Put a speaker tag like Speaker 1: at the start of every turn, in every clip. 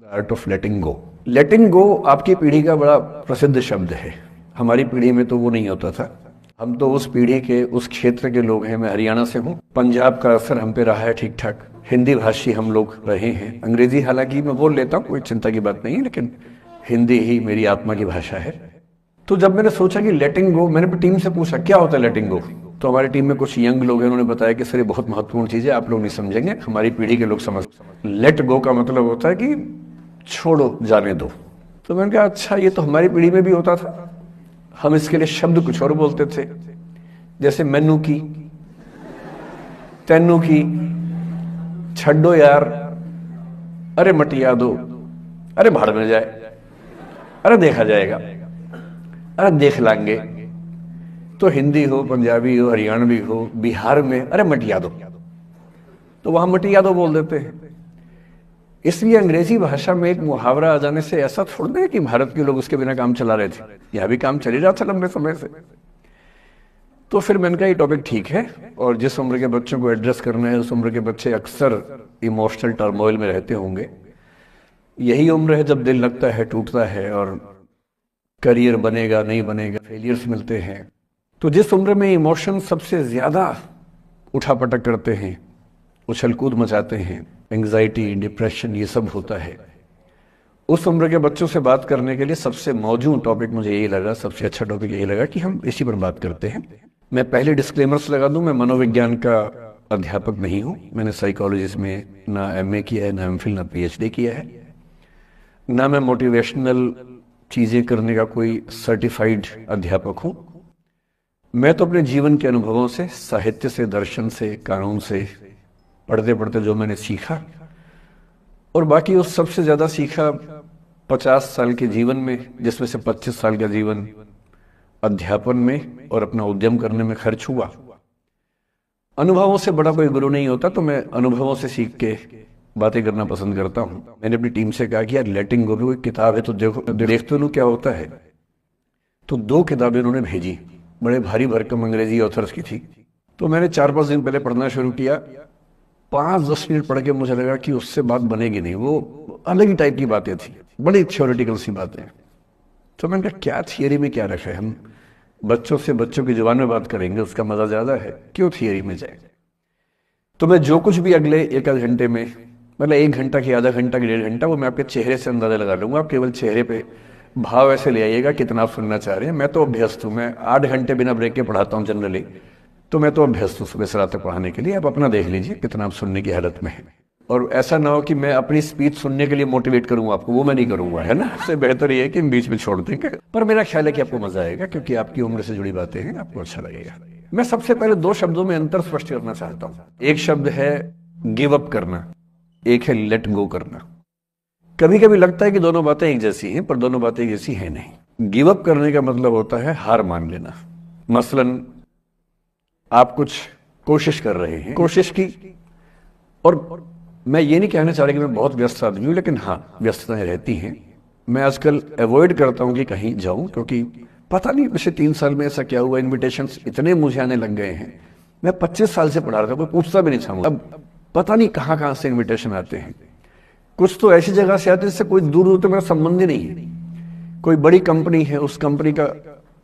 Speaker 1: Art of letting गो। लेटिंग गो आपकी पीढ़ी का बड़ा प्रसिद्ध शब्द है। हमारी पीढ़ी में तो वो नहीं होता था। हम तो उस पीढ़ी के, उस क्षेत्र के लोग हैं। मैं हरियाणा से हूँ। पंजाब का असर हम पे रहा है ठीक ठाक। हिंदी भाषी हम लोग रहे हैं। अंग्रेजी हालांकि मैं बोल लेता हूँ, कोई चिंता की बात नहीं है, लेकिन हिंदी ही मेरी आत्मा की भाषा है। तो जब मैंने सोचा कि लेटिंग गो, मैंने अपनी टीम से पूछा क्या होता है लेटिंग गो। तो हमारी टीम में कुछ यंग लोग हैं, उन्होंने बताया कि सर ये बहुत महत्वपूर्ण चीज़ है, आप लोग नहीं समझेंगे, हमारी पीढ़ी के लोग समझ। लेट गो का मतलब होता है कि छोड़ो, जाने दो। तो मैंने कहा अच्छा, ये तो हमारी पीढ़ी में भी होता था। हम इसके लिए शब्द कुछ और बोलते थे, जैसे मैनू की, तेनू की, छड्डो यार, अरे मटिया दो, अरे भाड़ में जाए, अरे देखा जाएगा, अरे देख लांगे। तो हिंदी हो, पंजाबी हो, हरियाणवी हो, बिहार में अरे मटिया दो, तो वहां मटिया दो बोल देते हैं। इसलिए अंग्रेजी भाषा में एक मुहावरा आ जाने से ऐसा थोड़ा है कि भारत के लोग उसके बिना काम चला रहे थे। यह भी काम चल ही रहा था लंबे समय से। तो फिर मैंने कहा ये टॉपिक ठीक है, और जिस उम्र के बच्चों को एड्रेस करना है, उस उम्र के बच्चे अक्सर इमोशनल टर्मोइल में रहते होंगे। यही उम्र है जब दिल लगता है, टूटता है, और करियर बनेगा नहीं बनेगा, फेलियर्स मिलते हैं। तो जिस उम्र में इमोशन सबसे ज्यादा उठापटक करते हैं, उछल कूद मचाते हैं, एंग्जाइटी, डिप्रेशन, ये सब होता है, उस उम्र के बच्चों से बात करने के लिए सबसे मौजूद टॉपिक मुझे यही लगा, सबसे अच्छा टॉपिक यही लगा कि हम इसी पर बात करते हैं। मैं पहले डिस्क्लेमर्स लगा दूं, मैं मनोविज्ञान का अध्यापक नहीं हूं। मैंने साइकोलॉजिस्ट में ना एमए किया है, ना एमफिल, ना पीएचडी किया है, ना मैं मोटिवेशनल चीजें करने का कोई सर्टिफाइड अध्यापक हूं। मैं तो अपने जीवन के अनुभवों से, साहित्य से, दर्शन से, कानून से, पढ़ते पढ़ते जो मैंने सीखा, और बाकी उस सबसे ज्यादा सीखा 50 साल के जीवन में, जिसमें से 25 साल का जीवन अध्यापन में और अपना उद्यम करने में खर्च हुआ। अनुभवों से बड़ा कोई गुरु नहीं होता, तो मैं अनुभवों से सीख के बातें करना पसंद करता हूं। मैंने अपनी टीम से कहा कि यार लेटिंग गो भी कोई किताब है तो देखो, देखते हो क्या होता है। तो 2 किताबें उन्होंने भेजी, बड़े भारी भरकम अंग्रेजी ऑथर्स की थी। तो मैंने 4-5 दिन पहले पढ़ना शुरू किया। 5-10 मिनट पढ़ के मुझे लगा कि उससे बात बनेगी नहीं, वो अलग ही टाइप की बातें थी, बड़ी थ्योरेटिकल सी बातें। तो मैंने कहा क्या थियरी में क्या रखा है, हम बच्चों से बच्चों की जुबान में बात करेंगे, उसका मजा ज्यादा है, क्यों थियरी में जाए। तो मैं जो कुछ भी अगले 1 घंटे में, मतलब 1 घंटा की, आधा घंटा की, 1.5 घंटा, वो मैं आपके चेहरे से अंदाजा लगा लूंगा। आप केवल चेहरे पे भाव ऐसे ले आइएगा कितना आप सुनना चाह रहे हैं। मैं तो अभ्यस्त हूँ, मैं 8 घंटे बिना ब्रेक के पढ़ाता हूँ जनरली, तो मैं तो अभ्यस्त हूँ सुबह से रात तक पढ़ाने के लिए। आप अपना देख लीजिए कितना आप सुनने की हालत में है। और ऐसा ना हो कि मैं अपनी स्पीच सुनने के लिए मोटिवेट करूंगा आपको, वो मैं नहीं करूंगा, है ना। इससे बेहतर ये है कि बीच में छोड़ देंगे। पर मेरा ख्याल है कि आपको मजा आएगा, क्योंकि आपकी उम्र से जुड़ी बातें हैं, आपको अच्छा लगेगा। मैं सबसे पहले 2 शब्दों में अंतर स्पष्ट करना चाहता हूँ। एक शब्द है गिव अप करना, एक है लेट गो करना। कभी कभी लगता है कि दोनों बातें एक जैसी हैं, पर दोनों बातें एक जैसी हैं नहीं। गिव अप करने का मतलब होता है हार मान लेना। मसलन आप कुछ कोशिश कर रहे हैं, कोशिश की, और मैं ये नहीं कहना चाह रहा कि मैं बहुत व्यस्त आदमी हूं, लेकिन हाँ व्यस्तताएं रहती हैं। मैं आजकल अवॉइड करता हूं कि कहीं जाऊं, क्योंकि पता नहीं पिछले 3 साल में ऐसा क्या हुआ, इन्विटेशंस इतने मुझे आने लग गए हैं। मैं 25 साल से पढ़ा रहा था, कोई पूछता भी नहीं था। अब पता नहीं कहाँ कहाँ से इन्विटेशन आते हैं। कुछ तो ऐसी जगह से आते हैं जिससे कोई दूर दूर तक मेरा संबंध ही नहीं है। कोई बड़ी कंपनी है, उस कंपनी का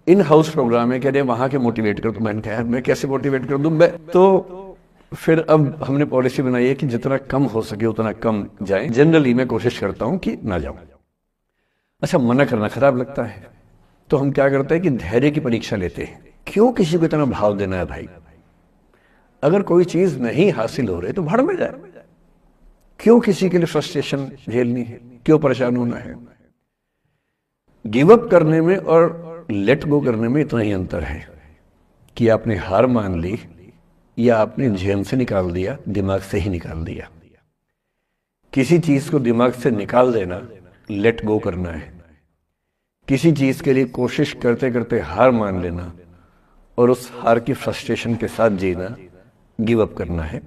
Speaker 1: इन हाउस प्रोग्राम है, कह रहे वहां के मोटिवेट कर। तो मैंने कहा मैं कैसे मोटिवेट कर दूं। मैं तो फिर अब हमने पॉलिसी बनाई है कि जितना कम हो सके उतना कम जाए। जनरली मैं कोशिश करता हूं कि ना जाऊं। अच्छा, मना करना खराब लगता है, तो हम क्या करते हैं कि धैर्य की परीक्षा लेते हैं। क्यों किसी को इतना भाव देना है भाई? अगर कोई चीज नहीं हासिल हो रही तो भाड़ में जाए। क्यों किसी के लिए फ्रस्ट्रेशन झेलनी है, क्यों परेशान होना है? गिव अप करने में और लेट गो करने में इतना ही अंतर है कि आपने हार मान ली या आपने जेल से निकाल दिया, दिमाग से ही निकाल दिया। किसी चीज को दिमाग से निकाल देना लेट गो करना है। किसी चीज के लिए कोशिश करते करते हार मान लेना और उस हार की फ्रस्ट्रेशन के साथ जीना गिव अप करना है।